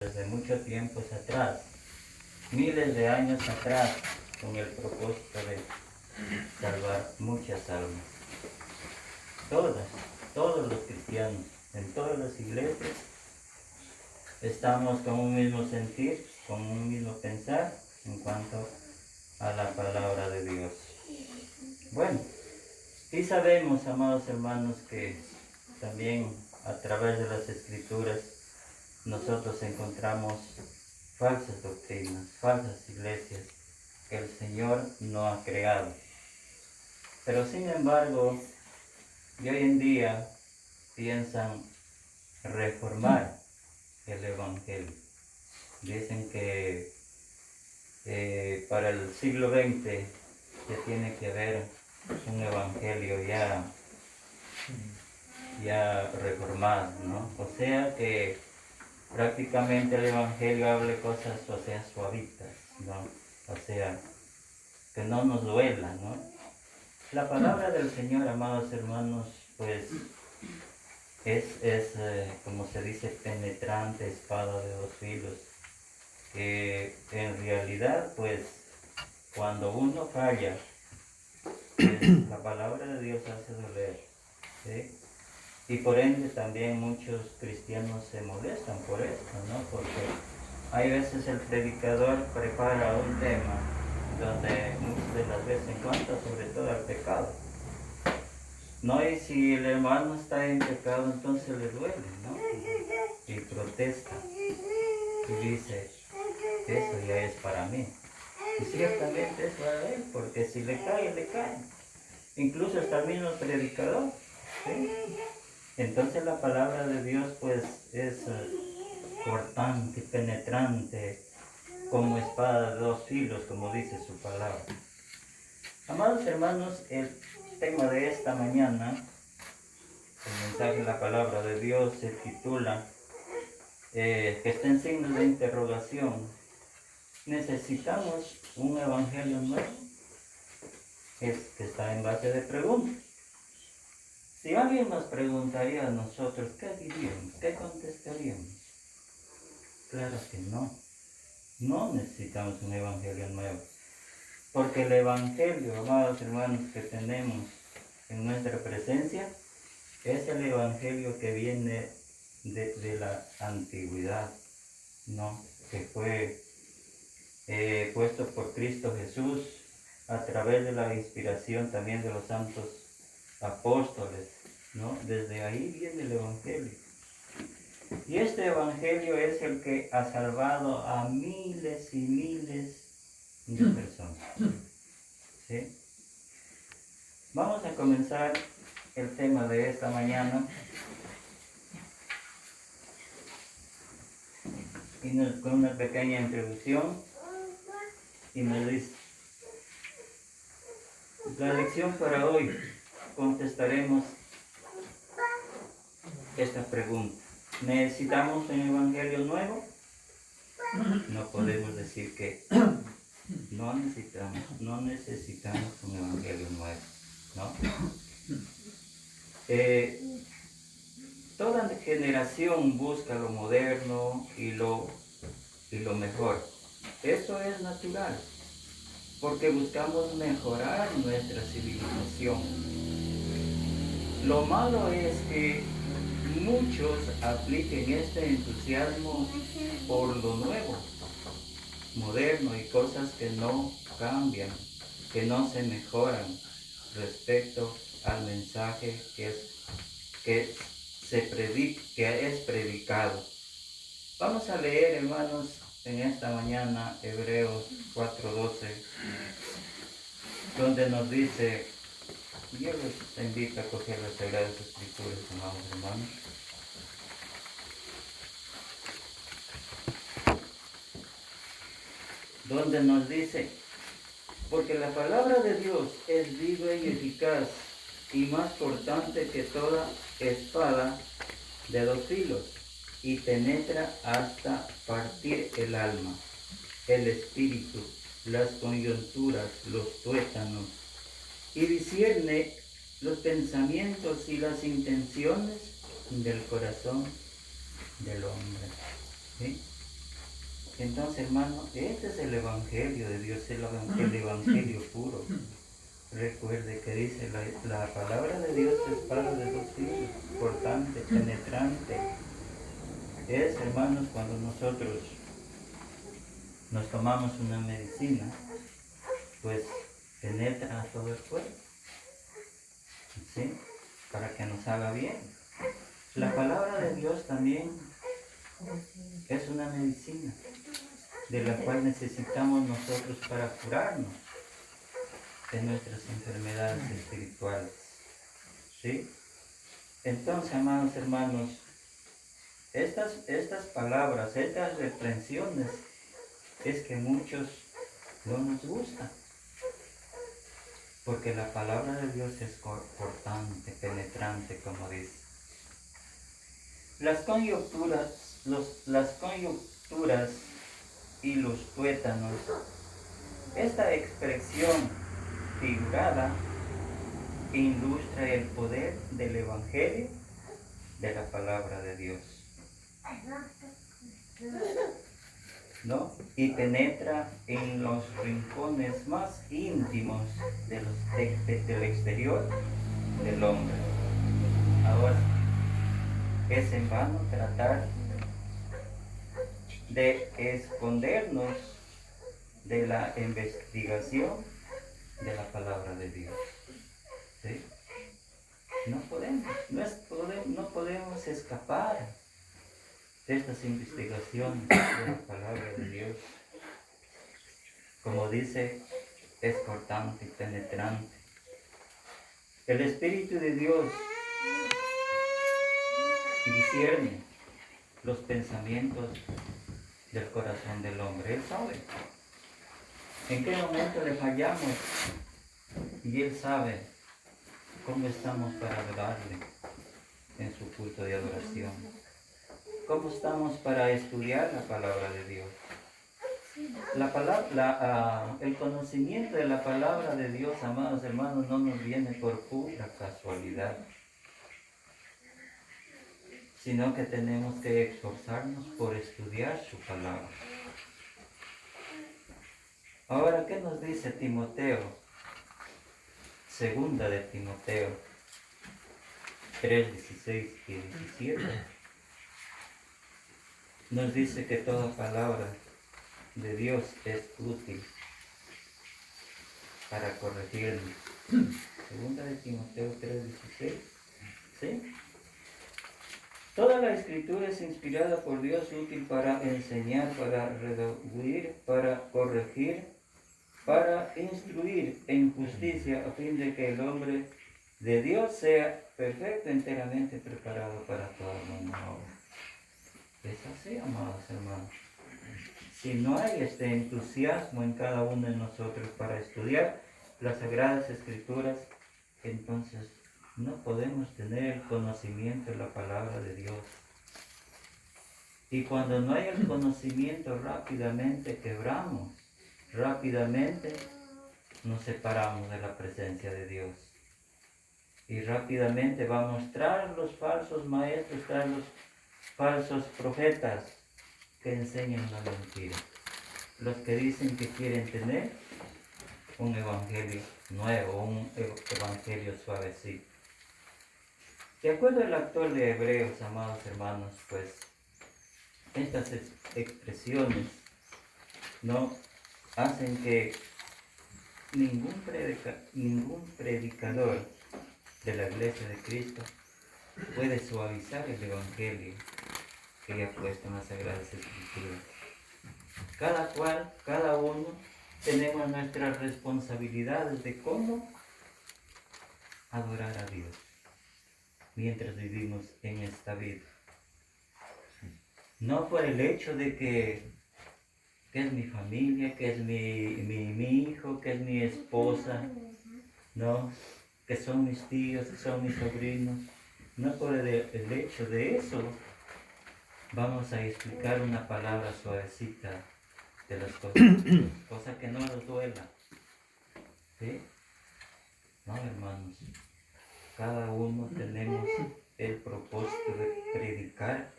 desde mucho tiempo atrás, miles de años atrás, con el propósito de salvar muchas almas. Todos los cristianos, en todas las iglesias, estamos con un mismo sentir, con un mismo pensar en cuanto a la palabra de Dios. Bueno, y sabemos, amados hermanos, que también a través de las Escrituras nosotros encontramos falsas doctrinas, falsas iglesias que el Señor no ha creado. Pero sin embargo, y hoy en día piensan reformar el Evangelio. Dicen que para el siglo XX ya tiene que haber un Evangelio ya reformado, ¿no? O sea que prácticamente el Evangelio hable cosas, o sea, suavitas, ¿no? O sea, que no nos duela, ¿no? La palabra del Señor, amados hermanos, pues es como se dice, penetrante, espada de dos filos, que en realidad, pues, cuando uno falla, pues, la palabra de Dios hace doler, ¿sí? Y por ende también muchos cristianos se molestan por esto, ¿no? Porque hay veces el predicador prepara un tema donde muchas de las veces encuentra sobre todo el pecado. No, y si el hermano está en pecado, entonces le duele, ¿no? Y protesta. Y dice, eso ya es para mí. Y ciertamente es para él, porque si le cae, le cae. Incluso hasta el mismo predicador, ¿sí? Entonces la palabra de Dios pues es cortante, penetrante, como espada de dos filos, como dice su palabra. Amados hermanos, el tema de esta mañana, el mensaje de la palabra de Dios se titula, que está en signo de interrogación. ¿Necesitamos un evangelio nuevo? Es que está en base de preguntas. Si alguien nos preguntaría a nosotros, ¿qué diríamos? ¿Qué contestaríamos? Claro que no. No necesitamos un evangelio nuevo. Porque el evangelio, amados hermanos, que tenemos en nuestra presencia, es el evangelio que viene de la antigüedad, ¿no? Que fue puesto por Cristo Jesús a través de la inspiración también de los santos apóstoles, ¿no? Desde ahí viene el evangelio. Y este evangelio es el que ha salvado a miles y miles de personas, ¿sí? Vamos a comenzar el tema de esta mañana con una pequeña introducción y me dice, la lección para hoy contestaremos esta pregunta. ¿Necesitamos un evangelio nuevo? No podemos decir que no necesitamos un evangelio nuevo, ¿no? Toda generación busca lo moderno y lo mejor. Eso es natural, porque buscamos mejorar nuestra civilización. Lo malo es que muchos apliquen este entusiasmo por lo nuevo, moderno y cosas que no cambian, que no se mejoran respecto al mensaje que es predicado. Vamos a leer, hermanos, en esta mañana Hebreos 4:12, donde nos dice, yo les invito a coger las Sagradas Escrituras, amados hermanos. Donde nos dice, porque la palabra de Dios es viva y eficaz y más cortante que toda espada de dos filos y penetra hasta partir el alma, el espíritu, las coyunturas, los tuétanos y discierne los pensamientos y las intenciones del corazón del hombre. ¿Sí? Entonces, hermano, este es el Evangelio de Dios, el Evangelio puro. Recuerde que dice la palabra de Dios es espada de dos filos, cortante, penetrante. Es, hermanos, cuando nosotros nos tomamos una medicina, pues penetra a todo el cuerpo, ¿sí? Para que nos haga bien. La palabra de Dios también es una medicina de la cual necesitamos nosotros para curarnos de nuestras enfermedades espirituales, ¿sí? Entonces, amados hermanos, estas palabras, estas reprensiones, es que muchos no nos gustan, porque la palabra de Dios es cortante, penetrante, como dice. Las coyunturas y los tuétanos, esta expresión figurada ilustra el poder del Evangelio de la palabra de Dios, ¿no? Y penetra en los rincones más íntimos del exterior del hombre. Ahora, es en vano tratar de escondernos de la investigación de la palabra de Dios, ¿sí? No podemos escapar de estas investigaciones de la palabra de Dios. Como dice, es cortante y penetrante. El Espíritu de Dios discierne los pensamientos del corazón del hombre. Él sabe en qué momento le fallamos y Él sabe cómo estamos para adorarle en su culto de adoración. ¿Cómo estamos para estudiar la palabra de Dios? El conocimiento de la palabra de Dios, amados hermanos, no nos viene por pura casualidad, sino que tenemos que esforzarnos por estudiar su palabra. Ahora, ¿qué nos dice Timoteo? Segunda de Timoteo 3, 16 y 17. Nos dice que toda palabra de Dios es útil para corregirnos. Segunda de Timoteo 3, 16. ¿Sí? Toda la escritura es inspirada por Dios, útil para enseñar, para redarguir, para corregir, para instruir en justicia, a fin de que el hombre de Dios sea perfecto, enteramente preparado para toda buena obra. Es así, amados hermanos. Si no hay este entusiasmo en cada uno de nosotros para estudiar las Sagradas Escrituras, entonces no podemos tener el conocimiento de la palabra de Dios. Y cuando no hay el conocimiento, rápidamente quebramos, rápidamente nos separamos de la presencia de Dios. Y rápidamente vamos tras los falsos maestros, tras los falsos profetas que enseñan la mentira. Los que dicen que quieren tener un evangelio nuevo, un evangelio suavecito. De acuerdo al autor de Hebreos, amados hermanos, pues estas expresiones no hacen que ningún predicador de la Iglesia de Cristo puede suavizar el evangelio que ella ha puesto en las Sagradas Escrituras. Cada uno tenemos nuestras responsabilidades de cómo adorar a Dios mientras vivimos en esta vida. No por el hecho de que es mi familia, que es mi hijo, que es mi esposa, no, que son mis tíos, que son mis sobrinos. No por el hecho de eso vamos a explicar una palabra suavecita de las cosas de Dios, cosa que no nos duela. ¿Sí? No, hermanos, cada uno tenemos el propósito de predicar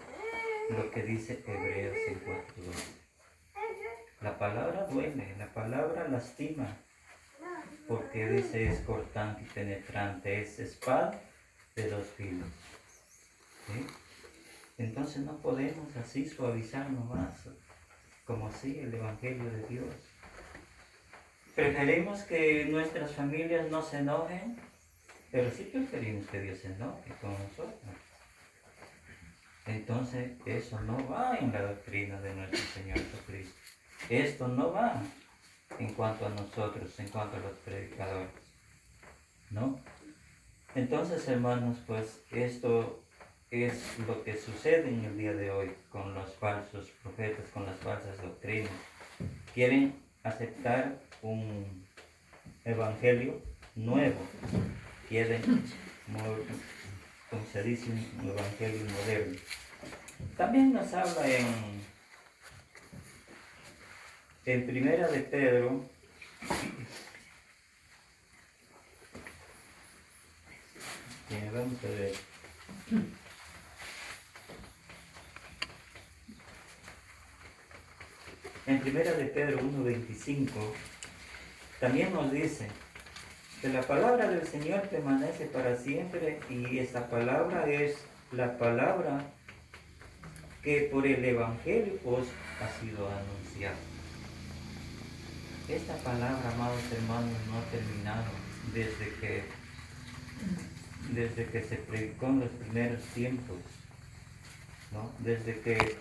lo que dice Hebreos 4:12. palabra duele, la palabra lastima, porque dice es cortante y penetrante, es espada de dos filos. ¿Sí? Entonces no podemos así suavizar nomás, como así el Evangelio de Dios. Preferimos que nuestras familias no se enojen, pero sí preferimos que Dios se enoje con nosotros. Entonces eso no va en la doctrina de nuestro Señor Jesucristo. Esto no va en cuanto a nosotros, en cuanto a los predicadores, ¿no? Entonces, hermanos, pues esto es lo que sucede en el día de hoy con los falsos profetas, con las falsas doctrinas. Quieren aceptar un evangelio nuevo, quieren, como se dice, un evangelio moderno. También nos habla en Primera de Pedro, vamos a ver. En Primera de Pedro 1:25 también nos dice que la palabra del Señor permanece para siempre, y esta palabra es la palabra que por el Evangelio os ha sido anunciada. Esta palabra, amados hermanos, no ha terminado desde que se predicó en los primeros tiempos, ¿no? Desde que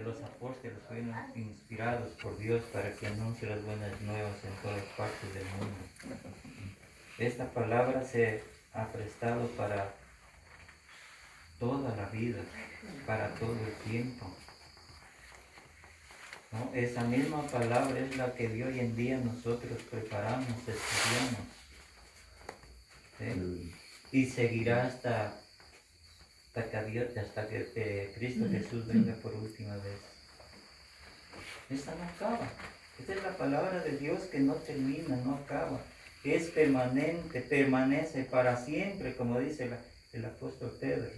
los apóstoles fueron inspirados por Dios para que anuncie las buenas nuevas en todas partes del mundo. Esta palabra se ha prestado para toda la vida, para todo el tiempo, ¿no? Esa misma palabra es la que de hoy en día nosotros preparamos, estudiamos, ¿sí? Y seguirá hasta que Cristo Jesús venga por última vez. Esta no acaba. Esta es la palabra de Dios que no termina, no acaba. Es permanente, permanece para siempre, como dice el apóstol Pedro.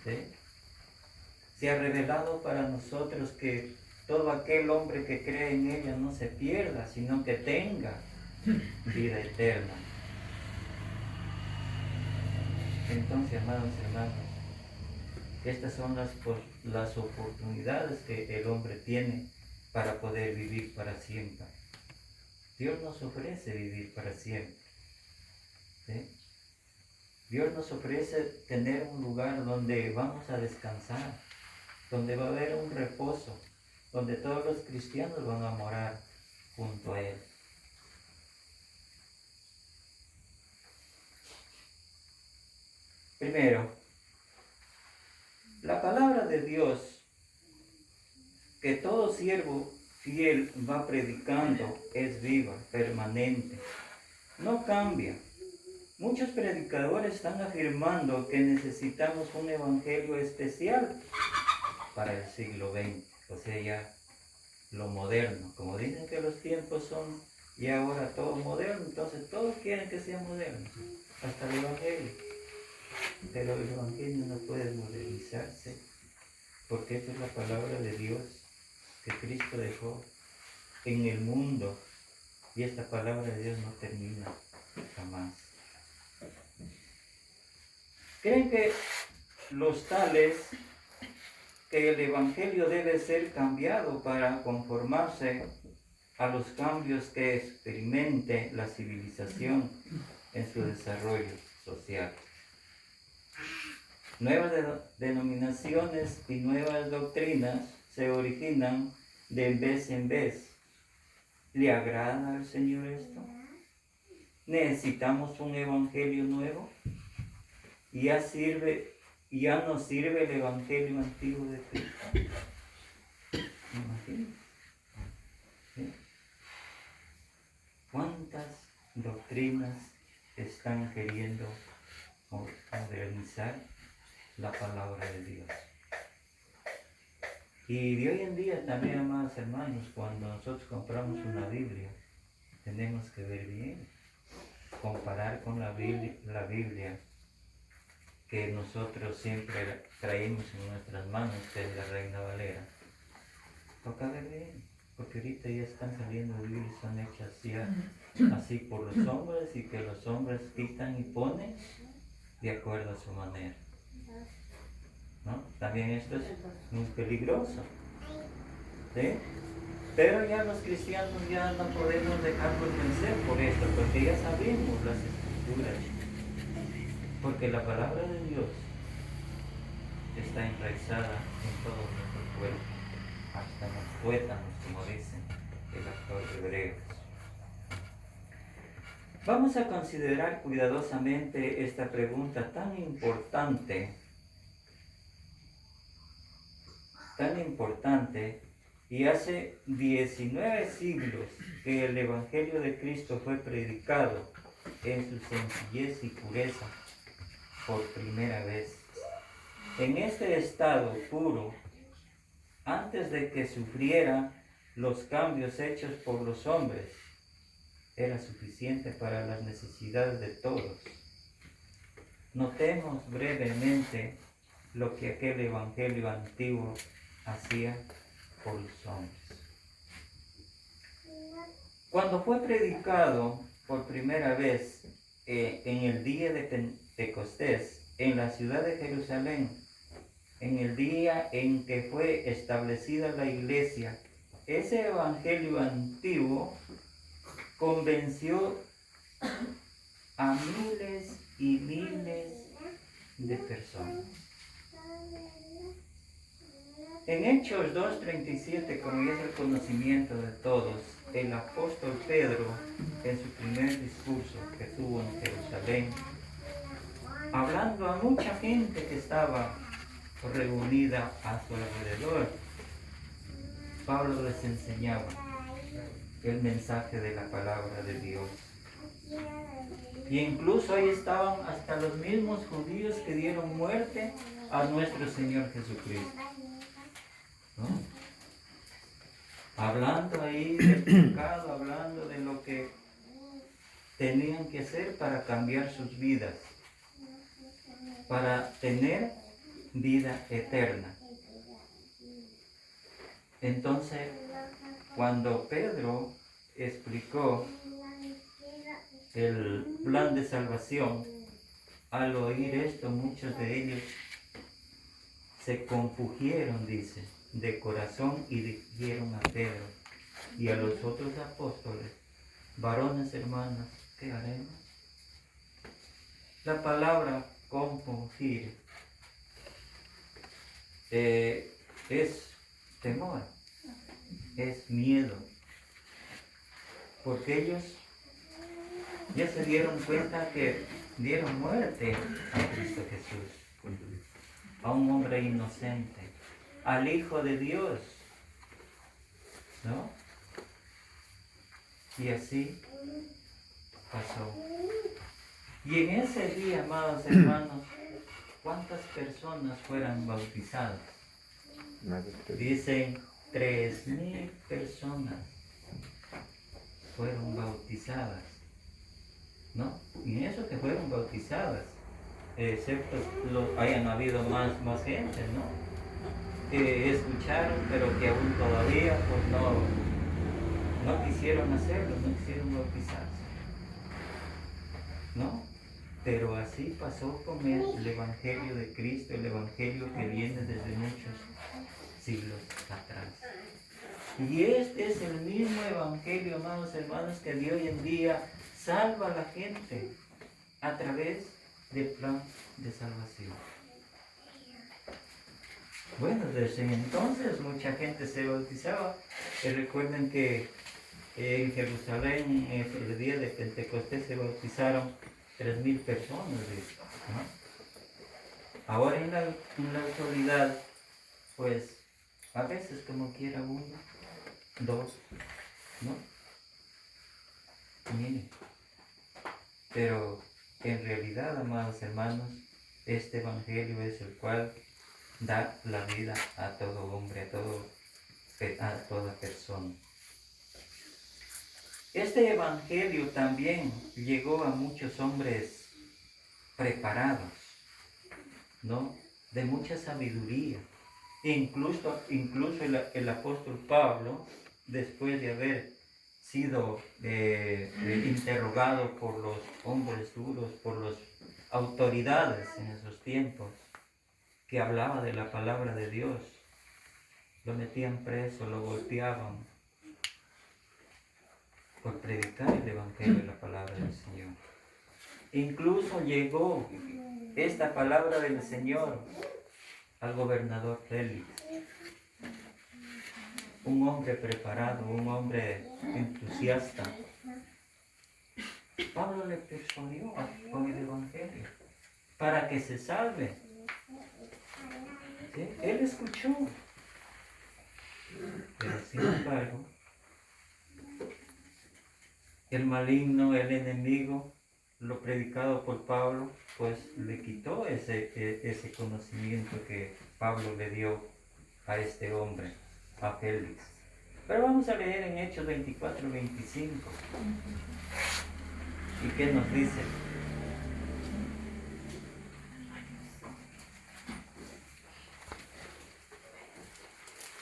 ¿Sí? Se ha revelado para nosotros que todo aquel hombre que cree en ella no se pierda, sino que tenga vida eterna. Entonces, amados hermanos, estas son las oportunidades que el hombre tiene para poder vivir para siempre. Dios nos ofrece vivir para siempre, ¿sí? Dios nos ofrece tener un lugar donde vamos a descansar, donde va a haber un reposo, donde todos los cristianos van a morar junto a Él. Primero, la palabra de Dios que todo siervo fiel va predicando es viva, permanente, no cambia. Muchos predicadores están afirmando que necesitamos un evangelio especial para el siglo XX, o sea, ya lo moderno. Como dicen que los tiempos son ya ahora todo moderno, entonces todos quieren que sea moderno, hasta el evangelio. Pero el evangelio no puede modernizarse, porque esta es la palabra de Dios que Cristo dejó en el mundo, y esta palabra de Dios no termina jamás. ¿Creen que los tales que el evangelio debe ser cambiado para conformarse a los cambios que experimente la civilización en su desarrollo social? Nuevas denominaciones y nuevas doctrinas se originan de vez en vez. ¿Le agrada al Señor esto? ¿Necesitamos un evangelio nuevo? ¿Ya nos sirve el evangelio antiguo de Cristo? Imagínense. ¿Sí? ¿Cuántas doctrinas están queriendo modernizar la palabra de Dios? Y de hoy en día también, amados hermanos, cuando nosotros compramos una Biblia, tenemos que ver bien, comparar con la Biblia que nosotros siempre traemos en nuestras manos, que es la Reina Valera. toca ver bien, porque ahorita ya están saliendo Biblias, son hechas ya así por los hombres y que los hombres quitan y ponen de acuerdo a su manera, ¿no? También esto es muy peligroso, ¿sí? Pero ya los cristianos ya no podemos dejarnos vencer por esto, porque ya sabemos las escrituras, porque la palabra de Dios está enraizada en todo nuestro cuerpo, hasta en los tuétanos, como dicen el autor hebreo. Vamos a considerar cuidadosamente esta pregunta tan importante, y hace 19 siglos que el Evangelio de Cristo fue predicado en su sencillez y pureza por primera vez. En este estado puro, antes de que sufriera los cambios hechos por los hombres, era suficiente para las necesidades de todos. Notemos brevemente lo que aquel Evangelio antiguo hacía por los hombres. Cuando fue predicado por primera vez en el día de Pentecostés en la ciudad de Jerusalén, en el día en que fue establecida la iglesia, ese Evangelio antiguo convenció a miles y miles de personas. En Hechos 2:37, como ya es el conocimiento de todos, el apóstol Pedro, en su primer discurso que tuvo en Jerusalén, hablando a mucha gente que estaba reunida a su alrededor, Pablo les enseñaba el mensaje de la palabra de Dios. Y incluso ahí estaban hasta los mismos judíos que dieron muerte a nuestro Señor Jesucristo, ¿no? Hablando ahí del pecado, hablando de lo que tenían que hacer para cambiar sus vidas, para tener vida eterna. Entonces, cuando Pedro explicó el plan de salvación, al oír esto, muchos de ellos se compungieron, dice, de corazón y dijeron a Pedro y a los otros apóstoles: varones, hermanos, ¿qué haremos? La palabra compungir es temor, es miedo, porque ellos ya se dieron cuenta que dieron muerte a Cristo Jesús, a un hombre inocente, al Hijo de Dios, ¿no? Y así pasó. Y en ese día, amados hermanos, ¿cuántas personas fueron bautizadas? Dicen 3,000 personas fueron bautizadas, ¿no? Y eso que fueron bautizadas, excepto hayan habido más gente, ¿no? Que escucharon, pero que aún todavía pues no quisieron hacerlo, no quisieron bautizarse, ¿no? Pero así pasó con el Evangelio de Cristo, el Evangelio que viene desde muchos siglos atrás. Y este es el mismo Evangelio, amados hermanos, que de hoy en día salva a la gente a través del plan de salvación. Bueno, desde entonces mucha gente se bautizaba. Recuerden que en Jerusalén, el día de Pentecostés, se bautizaron 3,000 personas, ¿no? Ahora en la actualidad, pues a veces como quiera uno, dos, ¿no? Miren, pero en realidad, amados hermanos, este Evangelio es el cual da la vida a todo hombre, a toda persona. Este Evangelio también llegó a muchos hombres preparados, ¿no? De mucha sabiduría, Incluso el apóstol Pablo, después de haber sido interrogado por los hombres duros, por las autoridades en esos tiempos, que hablaba de la palabra de Dios, lo metían preso, lo golpeaban por predicar el evangelio de la palabra del Señor. Incluso llegó esta palabra del Señor al gobernador Félix, un hombre preparado, un hombre entusiasta. Pablo le persuadió con el evangelio para que se salve. ¿Sí? Él escuchó, pero sin embargo, el maligno, el enemigo, lo predicado por Pablo, pues le quitó ese conocimiento que Pablo le dio a este hombre, a Félix. Pero vamos a leer en Hechos 24, 25. ¿Y qué nos dice?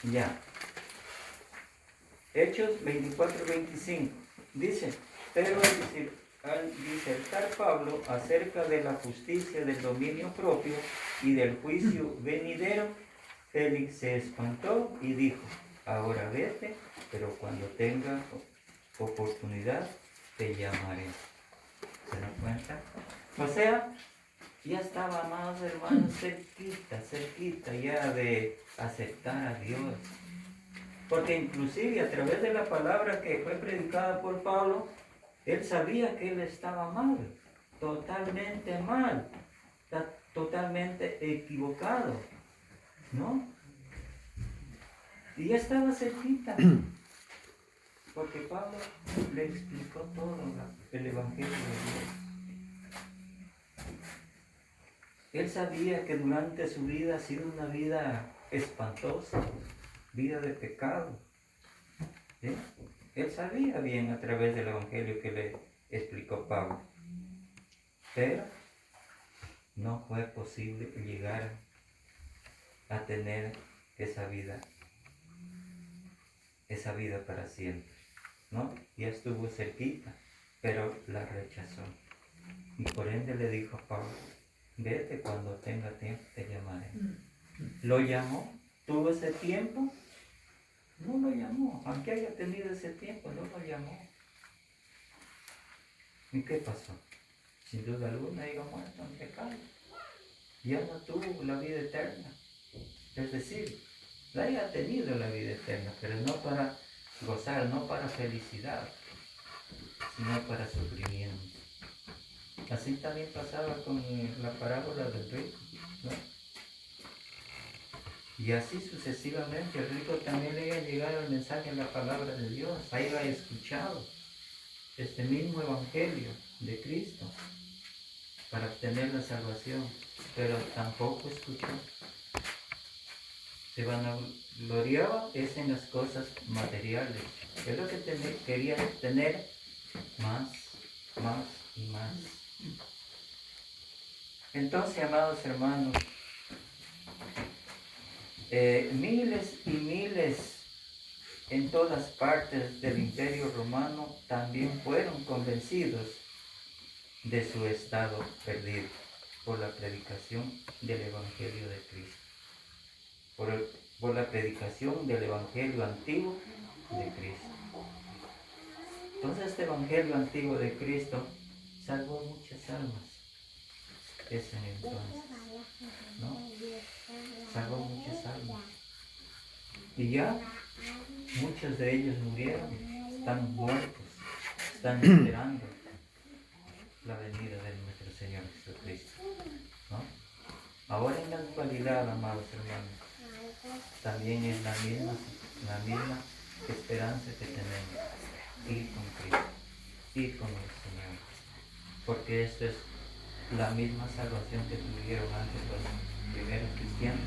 Ya. Hechos 24, 25. Dice, pero al disertar Pablo acerca de la justicia del dominio propio y del juicio venidero, Félix se espantó y dijo, ahora vete, pero cuando tenga oportunidad te llamaré. ¿Se dan cuenta? O sea, ya estaba, amados hermanos, cerquita ya de aceptar a Dios. Porque inclusive a través de la palabra que fue predicada por Pablo, él sabía que él estaba mal, totalmente mal, totalmente equivocado, ¿no? Y ya estaba cerquita, porque Pablo le explicó todo el evangelio de Dios. Él sabía que durante su vida ha sido una vida espantosa, vida de pecado. ¿Sí? Él sabía bien a través del evangelio que le explicó Pablo. Pero no fue posible llegar a tener esa vida para siempre, ¿no? Ya estuvo cerquita, pero la rechazó. Y por ende le dijo a Pablo, vete, cuando tenga tiempo te llamaré. Lo llamó, tuvo ese tiempo, no lo llamó, aunque haya tenido ese tiempo, no lo llamó. ¿Y qué pasó? Sin duda alguna iba muerto en pecado. Ya no tuvo la vida eterna. Es decir, la haya tenido la vida eterna, pero no para gozar, no para felicidad, sino para sufrimiento. Así también pasaba con la parábola del rico, ¿no? Y así sucesivamente, el rico también le iba a llegar el mensaje, la palabra de Dios, ahí lo ha escuchado, este mismo evangelio de Cristo, para obtener la salvación, pero tampoco escuchó. Se vanagloriaba es en las cosas materiales, es lo que quería tener más y más. Entonces, amados hermanos, miles y miles en todas partes del Imperio Romano también fueron convencidos de su estado perdido por la predicación del Evangelio de Cristo, por la predicación del Evangelio antiguo de Cristo. Entonces este Evangelio antiguo de Cristo salvó muchas almas ese entonces, ¿no? Salvó muchas almas. Y ya muchos de ellos murieron, están muertos, están esperando la venida de nuestro Señor Jesucristo, ¿no? Ahora en la actualidad, amados hermanos, también es la misma esperanza que tenemos, ir con Cristo, ir con el Señor, porque esto es la misma salvación que tuvieron antes los primeros cristianos,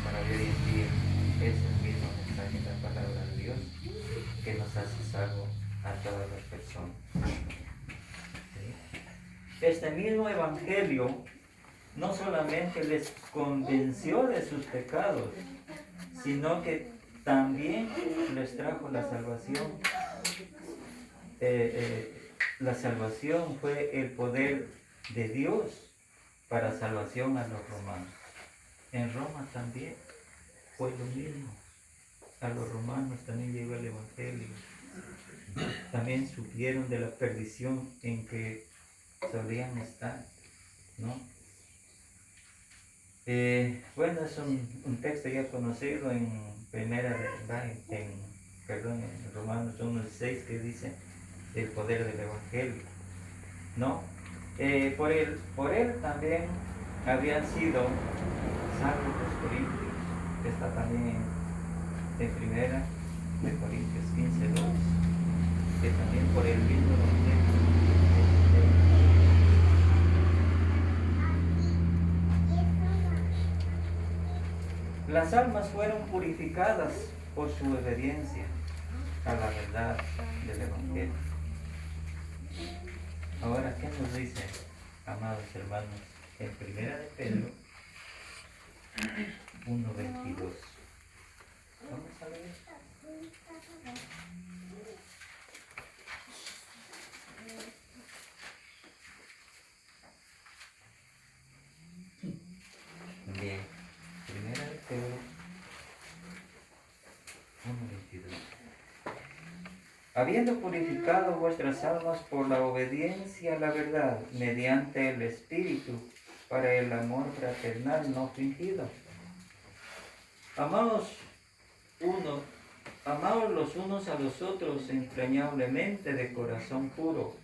para hoy en día es el mismo mensaje de la palabra de Dios que nos hace salvo a todas las personas. ¿Sí? Este mismo evangelio no solamente les convenció de sus pecados, sino que también les trajo la salvación. La salvación fue el poder de Dios para salvación a los romanos. En Roma también fue lo mismo. A los romanos también llegó el Evangelio. También supieron de la perdición en que solían estar, ¿no? Bueno, es un texto ya conocido en en Romanos 1:6, que dice el poder del Evangelio, ¿no? Por él también habían sido salvos los corintios. Está también en primera de Corintios 15:2, que también por el mismo Evangelio. Las almas fueron purificadas por su obediencia a la verdad del Evangelio. Ahora, ¿qué nos dice, amados hermanos, en primera de Pedro 1:22? Vamos a leer. Bien, primera de Pedro 1:22. Habiendo purificado vuestras almas por la obediencia a la verdad, mediante el Espíritu, para el amor fraternal no fingido. Amaos los unos a los otros entrañablemente de corazón puro,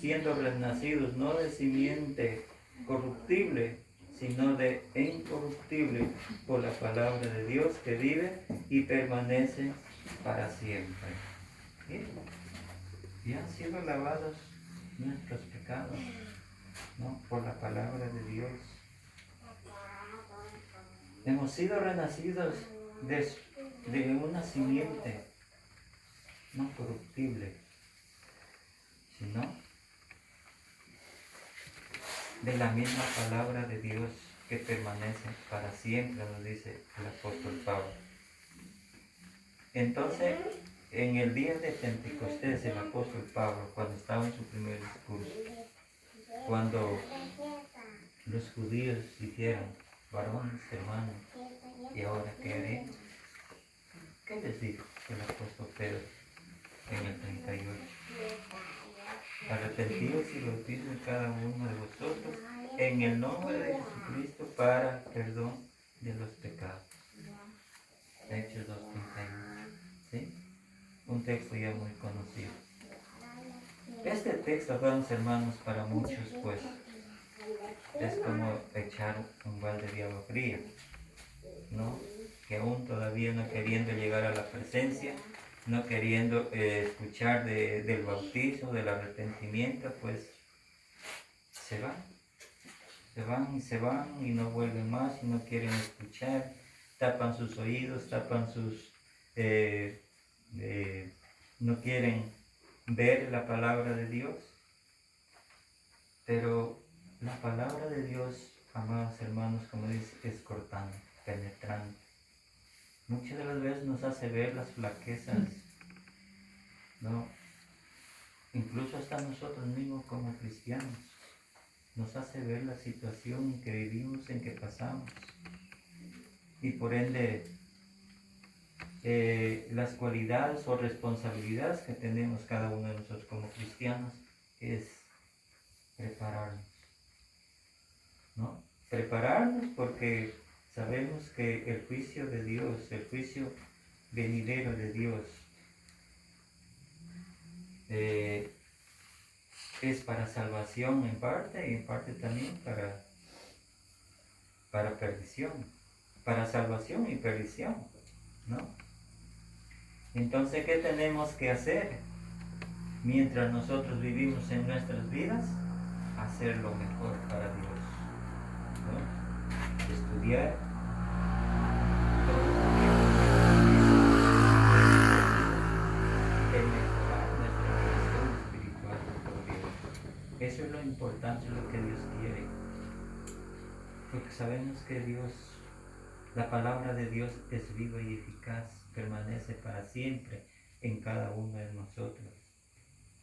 siendo renacidos no de simiente corruptible, sino de incorruptible, por la palabra de Dios que vive y permanece para siempre. Bien, ya han sido lavados nuestros pecados, ¿no? Por la palabra de Dios. Hemos sido renacidos de una simiente no corruptible, sino de la misma palabra de Dios que permanece para siempre, nos dice el apóstol Pablo. Entonces, en el día de Pentecostés, el apóstol Pablo, cuando estaba en su primer discurso, cuando los judíos dijeron, varones, hermanos, ¿y ahora qué haremos? ¿Qué les dijo el apóstol Pedro en el 38? Arrepentíos y bautizo cada uno de vosotros en el nombre de Jesucristo para perdón de los pecados. Hechos 2:31. ¿Sí? Un texto ya muy conocido. Este texto, amados hermanos, para muchos, pues, es como echar un balde de agua fría, ¿no? Que aún todavía no queriendo llegar a la presencia, no queriendo escuchar del bautizo, del arrepentimiento, pues se van y no vuelven más y no quieren escuchar, tapan sus oídos, no quieren ver la palabra de Dios. Pero la palabra de Dios, amados hermanos, como dice, es cortante, penetrante. Muchas de las veces nos hace ver las flaquezas, ¿no? Incluso hasta nosotros mismos como cristianos, nos hace ver la situación en que vivimos, en que pasamos. Y por ende, las cualidades o responsabilidades que tenemos cada uno de nosotros como cristianos es prepararnos, ¿no? Prepararnos porque sabemos que el juicio de Dios, el juicio venidero de Dios, es para salvación en parte y en parte también para perdición, para salvación y perdición, ¿no? Entonces, ¿qué tenemos que hacer mientras nosotros vivimos en nuestras vidas? Hacer lo mejor para Dios, ¿no? Estudiar, mejorar nuestra relación espiritual con Dios. Eso es lo importante, lo que Dios quiere. Porque sabemos que Dios La palabra de Dios es viva y eficaz, permanece para siempre en cada uno de nosotros,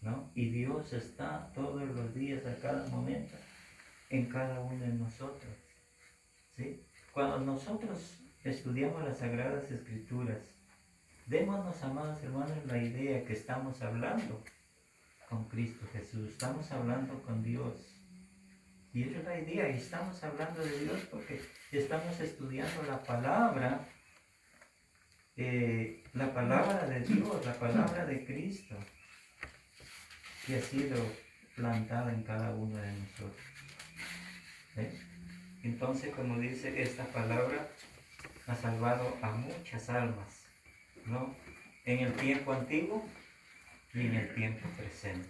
¿no? Y Dios está todos los días, a cada momento, en cada uno de nosotros, ¿sí? Cuando nosotros estudiamos las Sagradas Escrituras, démonos, amados hermanos, la idea que estamos hablando con Cristo Jesús, estamos hablando con Dios. Y esa es la idea, y estamos hablando de Dios porque estamos estudiando la palabra de Dios, la palabra de Cristo, que ha sido plantada en cada uno de nosotros. ¿Ves? Entonces, como dice, esta palabra ha salvado a muchas almas, ¿no? En el tiempo antiguo y en el tiempo presente.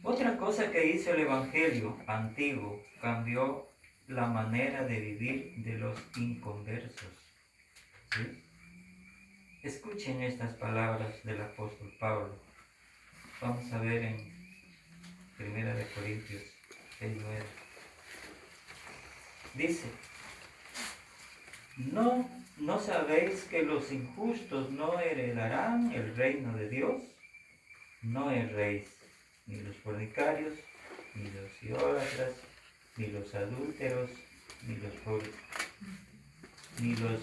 Otra cosa que hizo el Evangelio antiguo, cambió la manera de vivir de los inconversos, ¿sí? Escuchen estas palabras del apóstol Pablo. Vamos a ver en 1 Corintios 6:9. Dice: ¿No sabéis que los injustos no heredarán el reino de Dios? No erréis, ni los fornicarios, ni los idólatras, ni los adúlteros, ni los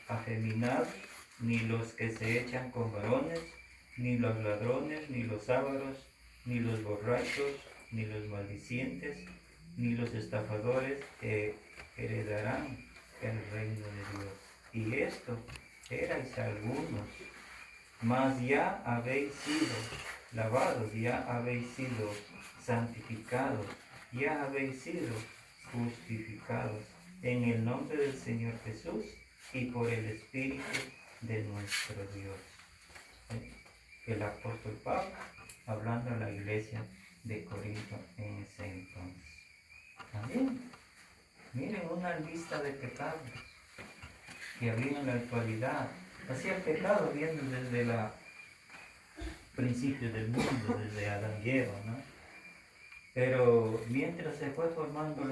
afeminados, ni los que se echan con varones, ni los ladrones, ni los ávaros, ni los borrachos, ni los maldicientes, ni los estafadores heredarán el reino de Dios. Y esto erais algunos, mas ya habéis sido lavados, ya habéis sido santificados, ya habéis sido justificados en el nombre del Señor Jesús y por el Espíritu de nuestro Dios. El apóstol Pablo hablando a la iglesia de Corinto en ese entonces. También, miren una lista de pecados que había en la actualidad. Así el pecado viene desde el principio del mundo, desde Adán y Eva, ¿no? Pero mientras se fue formando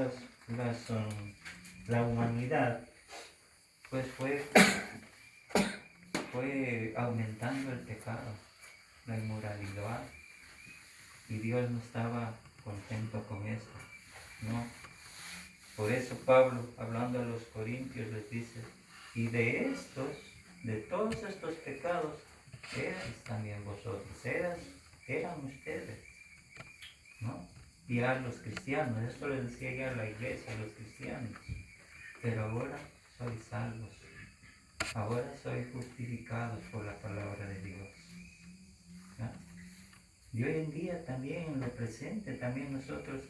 la humanidad, pues fue aumentando el pecado, la inmoralidad, y Dios no estaba contento con esto, ¿no? Por eso Pablo, hablando a los corintios, les dice: y de todos estos pecados, erais también vosotros, eran ustedes, ¿no? Y a los cristianos, esto les decía ya a la iglesia, a los cristianos, pero ahora sois salvos, ahora sois justificados por la palabra de Dios, ¿no? Y hoy en día también, en lo presente, también nosotros